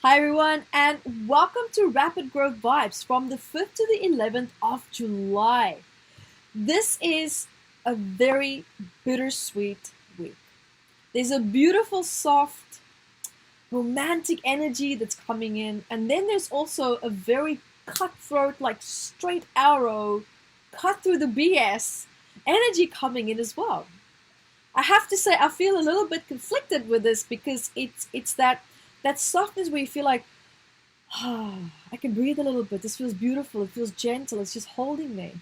Hi everyone, and welcome to Rapid Growth Vibes from the 5th to the 11th of July. This is a very bittersweet week. There's a beautiful, soft, romantic energy that's coming in, and then there's also a very cutthroat, like straight arrow, cut through the BS energy coming in as well. I have to say I feel a little bit conflicted with this because it's that softness where you feel like, I can breathe a little bit. This feels beautiful. It feels gentle. It's just holding me.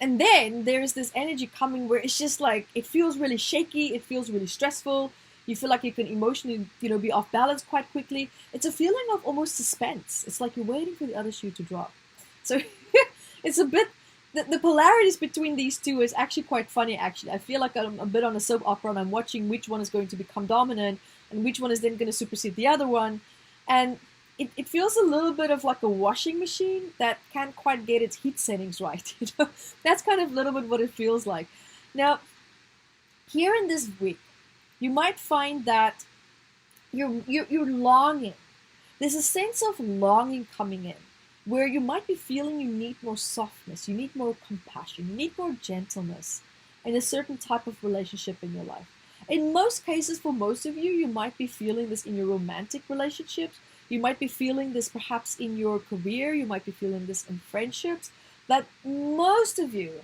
And then there's this energy coming where it's just like, it feels really shaky. It feels really stressful. You feel like you can emotionally, be off balance quite quickly. It's a feeling of almost suspense. It's like you're waiting for the other shoe to drop. So it's a bit, the polarities between these two is actually quite funny, actually. I feel like I'm a bit on a soap opera and I'm watching which one is going to become dominant and which one is then going to supersede the other one. And it feels a little bit of like a washing machine that can't quite get its heat settings right. That's kind of a little bit what it feels like. Now, here in this week, you might find that you're longing. There's a sense of longing coming in, where you might be feeling you need more softness, you need more compassion, you need more gentleness in a certain type of relationship in your life. In most cases, for most of you, you might be feeling this in your romantic relationships. You might be feeling this perhaps in your career. You might be feeling this in friendships. But most of you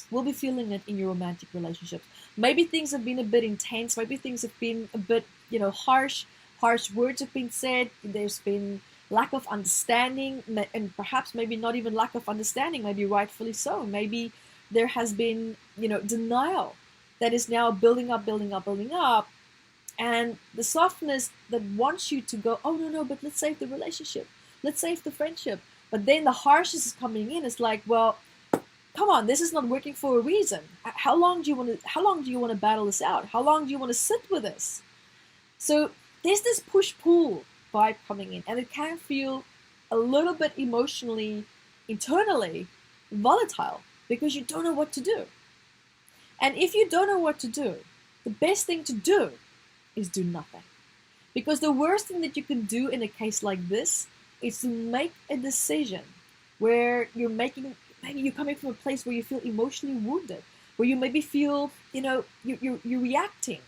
will be feeling it in your romantic relationships. Maybe things have been a bit intense. Maybe things have been a bit, harsh. Harsh words have been said. There's been lack of understanding, and perhaps maybe not even lack of understanding, maybe rightfully so. Maybe there has been, denial that is now building up, building up, building up. And the softness that wants you to go, oh, no, but let's save the relationship. Let's save the friendship. But then the harshness is coming in. It's like, well, come on, this is not working for a reason. How long do you want to battle this out? How long do you want to sit with this? So there's this push-pull vibe coming in, and it can feel a little bit emotionally, internally volatile because you don't know what to do. And if you don't know what to do, the best thing to do is do nothing. Because the worst thing that you can do in a case like this is to make a decision where maybe you're coming from a place where you feel emotionally wounded, where you maybe feel, you're reacting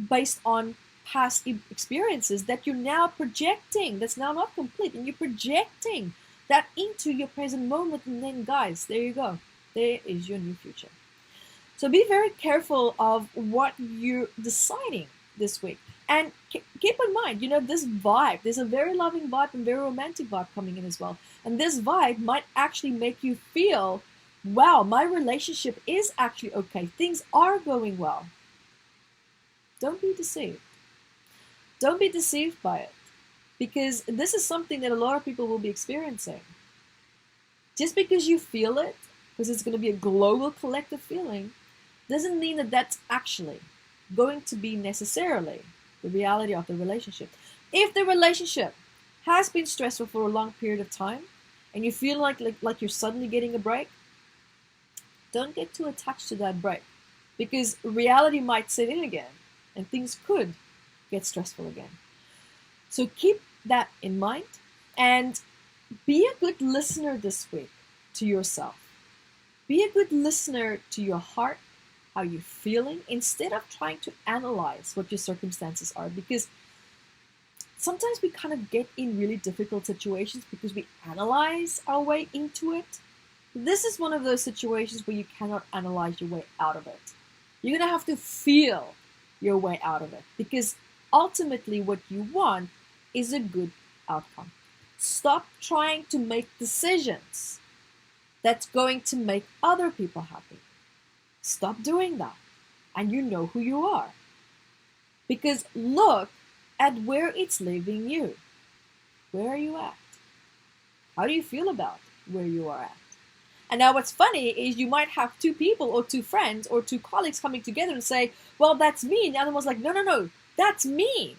based on past experiences that you're now projecting, that's now not complete, and you're projecting that into your present moment, and then guys, there you go. There is your new future. So be very careful of what you're deciding this week. And keep in mind, this vibe, there's a very loving vibe and very romantic vibe coming in as well. And this vibe might actually make you feel, wow, my relationship is actually okay. Things are going well. Don't be deceived. Don't be deceived by it. Because this is something that a lot of people will be experiencing. Just because you feel it, because it's going to be a global collective feeling, doesn't mean that that's actually going to be necessarily the reality of the relationship. If the relationship has been stressful for a long period of time and you feel like you're suddenly getting a break, don't get too attached to that break, because reality might set in again and things could get stressful again. So keep that in mind and be a good listener this week to yourself. Be a good listener to your heart, how you're feeling, instead of trying to analyze what your circumstances are, because sometimes we kind of get in really difficult situations because we analyze our way into it. This is one of those situations where you cannot analyze your way out of it. You're going to have to feel your way out of it, because ultimately what you want is a good outcome. Stop trying to make decisions that's going to make other people happy. Stop doing that, and you know who you are. Because look at where it's leaving you. Where are you at? How do you feel about where you are at? And now what's funny is you might have two people or two friends or two colleagues coming together and say, well, that's me. And the other one's like, no, that's me.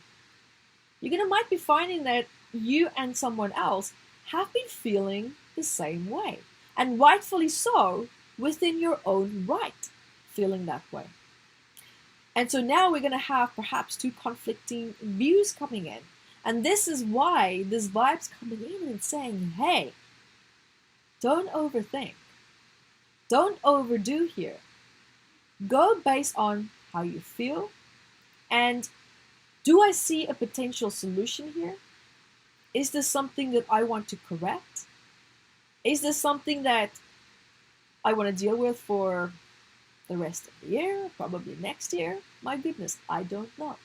Might be finding that you and someone else have been feeling the same way. And rightfully so, within your own right, feeling that way. And so now we're going to have perhaps two conflicting views coming in. And this is why this vibe's coming in and saying, hey, don't overthink. Don't overdo here. Go based on how you feel. And do I see a potential solution here? Is this something that I want to correct? Is this something that I want to deal with for the rest of the year, probably next year? My goodness, I don't know.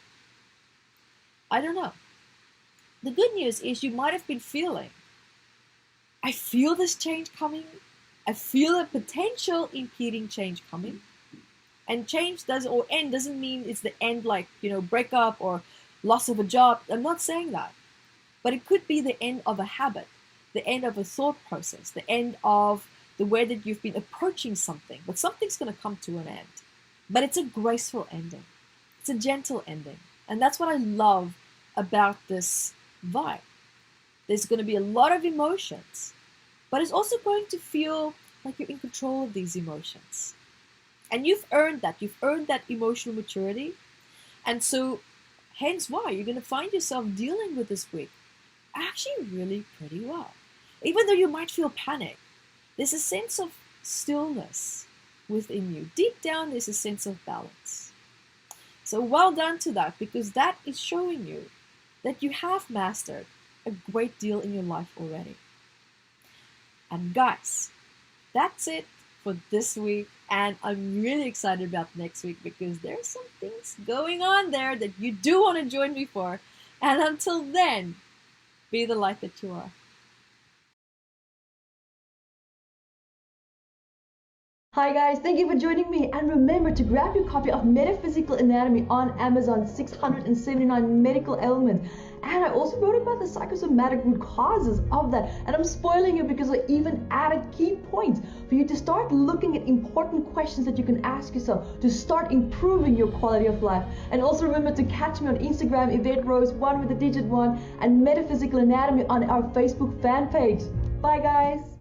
I don't know. The good news is you might have been feeling, I feel this change coming. I feel a potential impeding change coming. And change doesn't mean it's the end, like, breakup or loss of a job. I'm not saying that. But it could be the end of a habit, the end of a thought process, the end of the way that you've been approaching something. But something's going to come to an end. But it's a graceful ending. It's a gentle ending. And that's what I love about this vibe. There's going to be a lot of emotions, but it's also going to feel like you're in control of these emotions. And you've earned that. You've earned that emotional maturity. And so, hence why you're going to find yourself dealing with this week actually really pretty well. Even though you might feel panic, there's a sense of stillness within you. Deep down, there's a sense of balance. So well done to that, because that is showing you that you have mastered a great deal in your life already. And guys, that's it for this week. And I'm really excited about next week because there's some things going on there that you do want to join me for. And until then, be the light that you are. Hi guys, thank you for joining me, and remember to grab your copy of Metaphysical Anatomy on Amazon, 679 medical ailments. And I also wrote about the psychosomatic root causes of that, and I'm spoiling you because I even added key points for you to start looking at important questions that you can ask yourself to start improving your quality of life. And also remember to catch me on Instagram, Evette Rose, 1 with the digit 1, and Metaphysical Anatomy on our Facebook fan page. Bye guys!